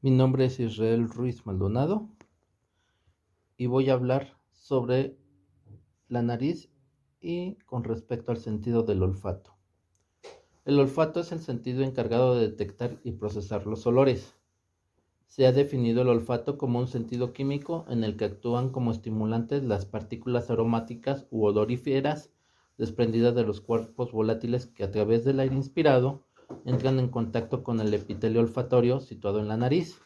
Mi nombre es Israel Ruiz Maldonado y voy a hablar sobre la nariz y con respecto al sentido del olfato. El olfato es el sentido encargado de detectar y procesar los olores. Se ha definido el olfato como un sentido químico en el que actúan como estimulantes las partículas aromáticas u odoríferas desprendidas de los cuerpos volátiles que a través del aire inspirado entran en contacto con el epitelio olfatorio situado en la nariz.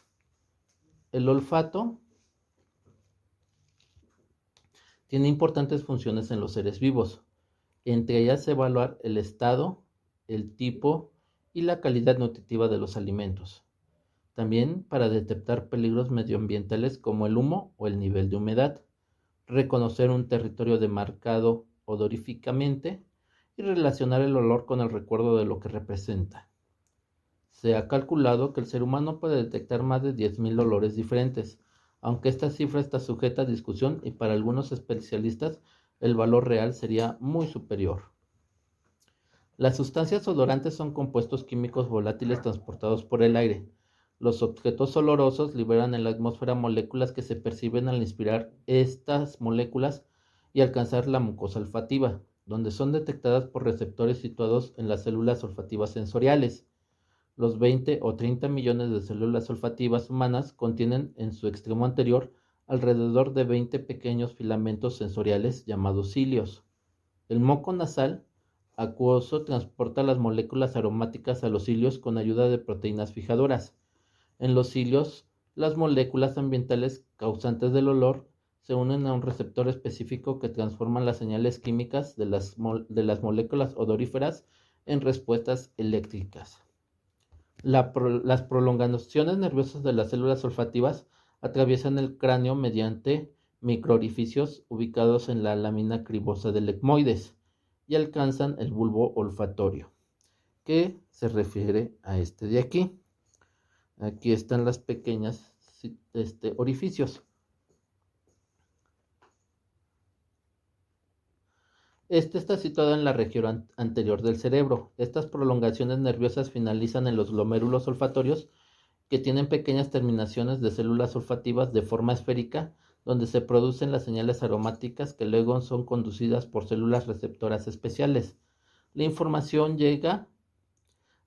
El olfato tiene importantes funciones en los seres vivos, entre ellas evaluar el estado, el tipo y la calidad nutritiva de los alimentos. También para detectar peligros medioambientales como el humo o el nivel de humedad, reconocer un territorio demarcado odoríficamente y relacionar el olor con el recuerdo de lo que representa. Se ha calculado que el ser humano puede detectar más de 10.000 olores diferentes, aunque esta cifra está sujeta a discusión y para algunos especialistas el valor real sería muy superior. Las sustancias odorantes son compuestos químicos volátiles transportados por el aire. Los objetos olorosos liberan en la atmósfera moléculas que se perciben al inspirar estas moléculas y alcanzar la mucosa olfativa, donde son detectadas por receptores situados en las células olfativas sensoriales. Los 20 o 30 millones de células olfativas humanas contienen en su extremo anterior alrededor de 20 pequeños filamentos sensoriales llamados cilios. El moco nasal acuoso transporta las moléculas aromáticas a los cilios con ayuda de proteínas fijadoras. En los cilios, las moléculas ambientales causantes del olor se unen a un receptor específico que transforma las señales químicas de las moléculas odoríferas en respuestas eléctricas. Las prolongaciones nerviosas de las células olfativas atraviesan el cráneo mediante microorificios ubicados en la lámina cribosa del etmoides y alcanzan el bulbo olfatorio, que se refiere a este de aquí. Aquí están las pequeñas orificios. Este está situado en la región anterior del cerebro. Estas prolongaciones nerviosas finalizan en los glomérulos olfatorios, que tienen pequeñas terminaciones de células olfativas de forma esférica, donde se producen las señales aromáticas que luego son conducidas por células receptoras especiales. La información llega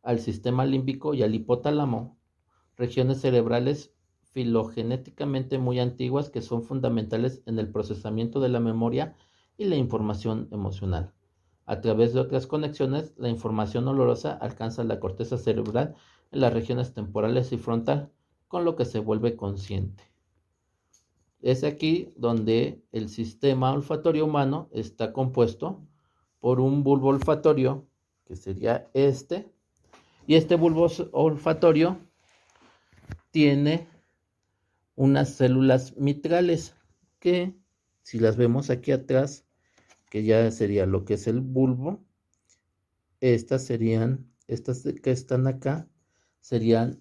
al sistema límbico y al hipotálamo, regiones cerebrales filogenéticamente muy antiguas que son fundamentales en el procesamiento de la memoria y la información emocional. A través de otras conexiones, la información olorosa alcanza la corteza cerebral en las regiones temporales y frontal, con lo que se vuelve consciente. Es aquí donde el sistema olfatorio humano está compuesto por un bulbo olfatorio, que sería este, y este bulbo olfatorio tiene unas células mitrales que, si las vemos aquí atrás, que ya sería lo que es el bulbo, estas que están acá, serían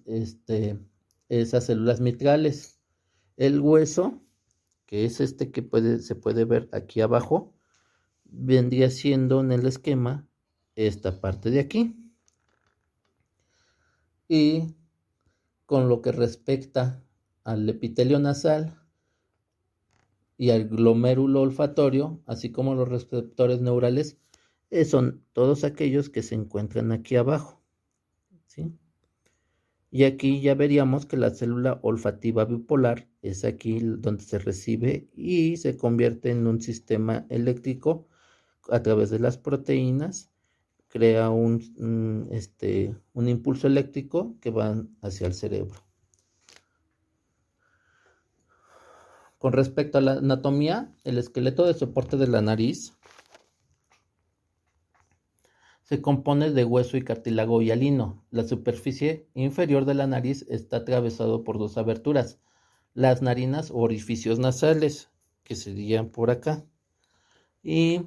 esas células mitrales. El hueso, que es que se puede ver aquí abajo, vendría siendo en el esquema esta parte de aquí. Y con lo que respecta al epitelio nasal y al glomérulo olfatorio, así como los receptores neurales, son todos aquellos que se encuentran aquí abajo, ¿sí? Y aquí ya veríamos que la célula olfativa bipolar es aquí donde se recibe y se convierte en un sistema eléctrico a través de las proteínas, crea un impulso eléctrico que va hacia el cerebro. Con respecto a la anatomía, el esqueleto de soporte de la nariz se compone de hueso y cartílago hialino. La superficie inferior de la nariz está atravesado por dos aberturas, las narinas o orificios nasales, que serían por acá. Y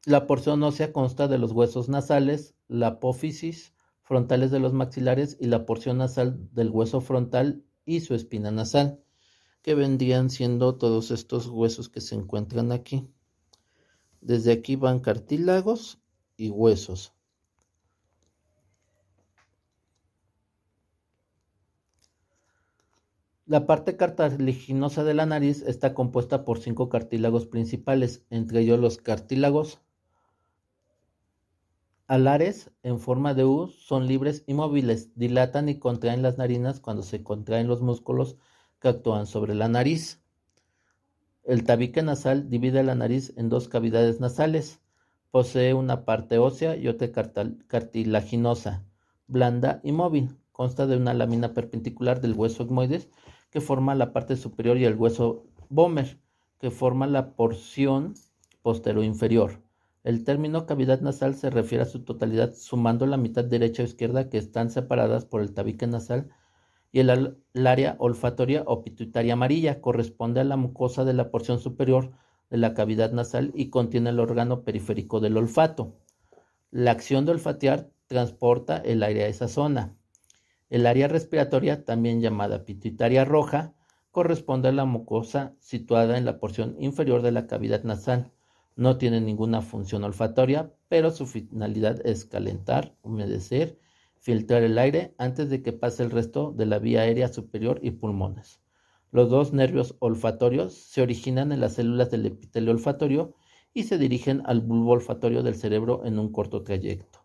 la porción ósea consta de los huesos nasales, la apófisis frontales de los maxilares y la porción nasal del hueso frontal y su espina nasal, que vendrían siendo todos estos huesos que se encuentran aquí. Desde aquí van cartílagos y huesos. La parte cartilaginosa de la nariz está compuesta por 5 cartílagos principales, entre ellos los cartílagos alares en forma de U son libres y móviles, dilatan y contraen las narinas cuando se contraen los músculos que actúan sobre la nariz. El tabique nasal divide la nariz en 2 cavidades nasales. Posee una parte ósea y otra cartilaginosa, blanda y móvil. Consta de una lámina perpendicular del hueso etmoides que forma la parte superior y el hueso vomer, que forma la porción posterior inferior. El término cavidad nasal se refiere a su totalidad sumando la mitad derecha o izquierda que están separadas por el tabique nasal y el área olfatoria o pituitaria amarilla corresponde a la mucosa de la porción superior de la cavidad nasal y contiene el órgano periférico del olfato. La acción de olfatear transporta el aire a esa zona. El área respiratoria, también llamada pituitaria roja, corresponde a la mucosa situada en la porción inferior de la cavidad nasal. No tiene ninguna función olfatoria, pero su finalidad es calentar, humedecer, filtrar el aire antes de que pase el resto de la vía aérea superior y pulmones. Los 2 nervios olfatorios se originan en las células del epitelio olfatorio y se dirigen al bulbo olfatorio del cerebro en un corto trayecto.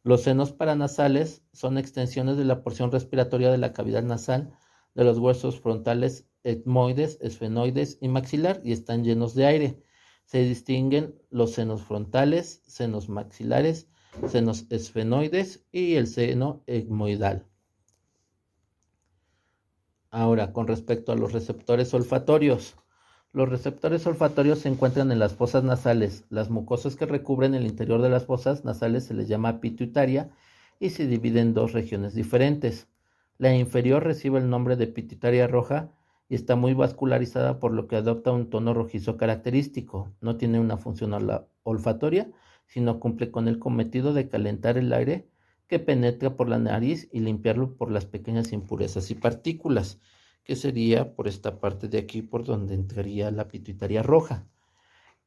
Los senos paranasales son extensiones de la porción respiratoria de la cavidad nasal de los huesos frontales etmoides, esfenoides y maxilar y están llenos de aire. Se distinguen los senos frontales, senos maxilares, senos esfenoides y el seno etmoidal. Ahora, con respecto a los receptores olfatorios. Los receptores olfatorios se encuentran en las fosas nasales. Las mucosas que recubren el interior de las fosas nasales se les llama pituitaria y se dividen en 2 regiones diferentes. La inferior recibe el nombre de pituitaria roja y está muy vascularizada, por lo que adopta un tono rojizo característico. No tiene una función olfatoria, sino cumple con el cometido de calentar el aire que penetra por la nariz y limpiarlo por las pequeñas impurezas y partículas, que sería por esta parte de aquí por donde entraría la pituitaria roja.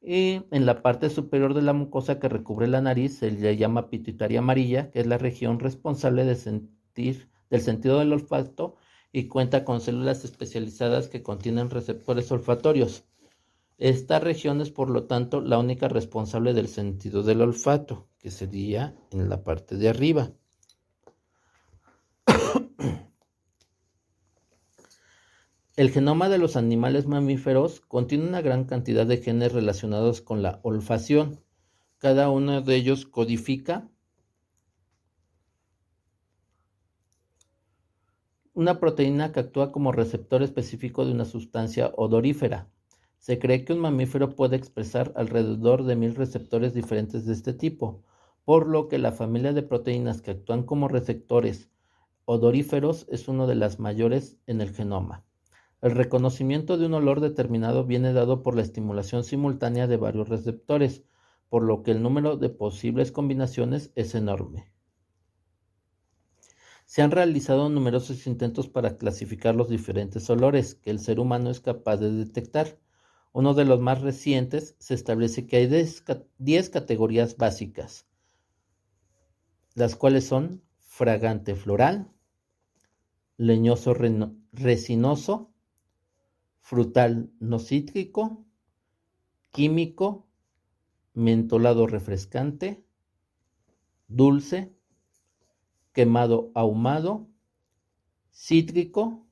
Y en la parte superior de la mucosa que recubre la nariz se le llama pituitaria amarilla, que es la región responsable del sentido del olfato y cuenta con células especializadas que contienen receptores olfatorios. Esta región es, por lo tanto, la única responsable del sentido del olfato, que sería en la parte de arriba. El genoma de los animales mamíferos contiene una gran cantidad de genes relacionados con la olfacción. Cada uno de ellos codifica una proteína que actúa como receptor específico de una sustancia odorífera. Se cree que un mamífero puede expresar alrededor de 1000 receptores diferentes de este tipo, por lo que la familia de proteínas que actúan como receptores odoríferos es una de las mayores en el genoma. El reconocimiento de un olor determinado viene dado por la estimulación simultánea de varios receptores, por lo que el número de posibles combinaciones es enorme. Se han realizado numerosos intentos para clasificar los diferentes olores que el ser humano es capaz de detectar. Uno de los más recientes se establece que hay 10 categorías básicas, las cuales son fragante floral, leñoso resinoso, frutal no cítrico, químico, mentolado refrescante, dulce, quemado ahumado, cítrico,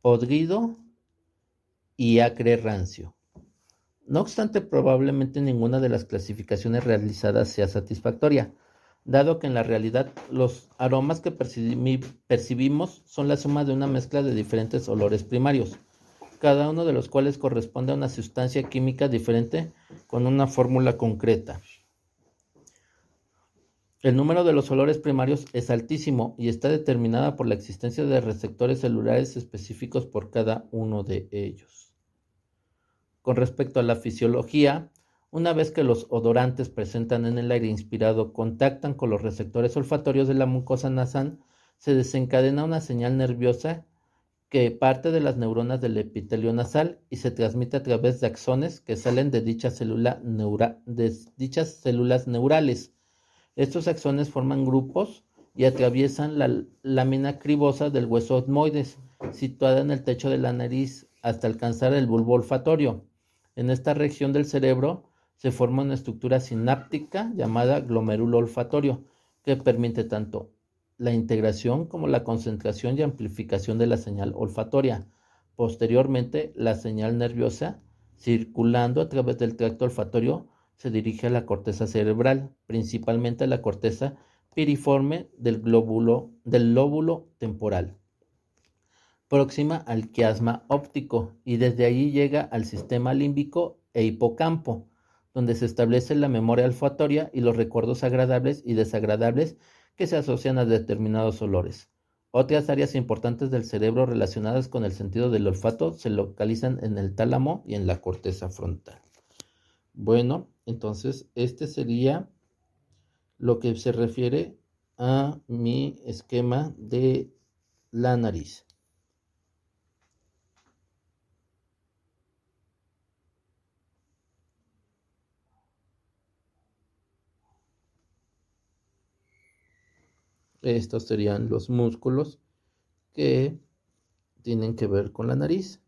podrido y acre rancio. No obstante, probablemente ninguna de las clasificaciones realizadas sea satisfactoria, dado que en la realidad los aromas que percibimos son la suma de una mezcla de diferentes olores primarios, cada uno de los cuales corresponde a una sustancia química diferente con una fórmula concreta. El número de los olores primarios es altísimo y está determinada por la existencia de receptores celulares específicos por cada uno de ellos. Con respecto a la fisiología, una vez que los odorantes presentan en el aire inspirado contactan con los receptores olfatorios de la mucosa nasal, se desencadena una señal nerviosa que parte de las neuronas del epitelio nasal y se transmite a través de axones que salen de dichas células neurales. Estos axones forman grupos y atraviesan la lámina cribosa del hueso etmoides, situada en el techo de la nariz, hasta alcanzar el bulbo olfatorio. En esta región del cerebro se forma una estructura sináptica llamada glomérulo olfatorio, que permite tanto la integración como la concentración y amplificación de la señal olfatoria. Posteriormente, la señal nerviosa, circulando a través del tracto olfatorio, se dirige a la corteza cerebral, principalmente a la corteza piriforme del lóbulo temporal, próxima al quiasma óptico, y desde allí llega al sistema límbico e hipocampo, donde se establece la memoria olfatoria y los recuerdos agradables y desagradables que se asocian a determinados olores. Otras áreas importantes del cerebro relacionadas con el sentido del olfato se localizan en el tálamo y en la corteza frontal. Bueno, entonces este sería lo que se refiere a mi esquema de la nariz. Estos serían los músculos que tienen que ver con la nariz.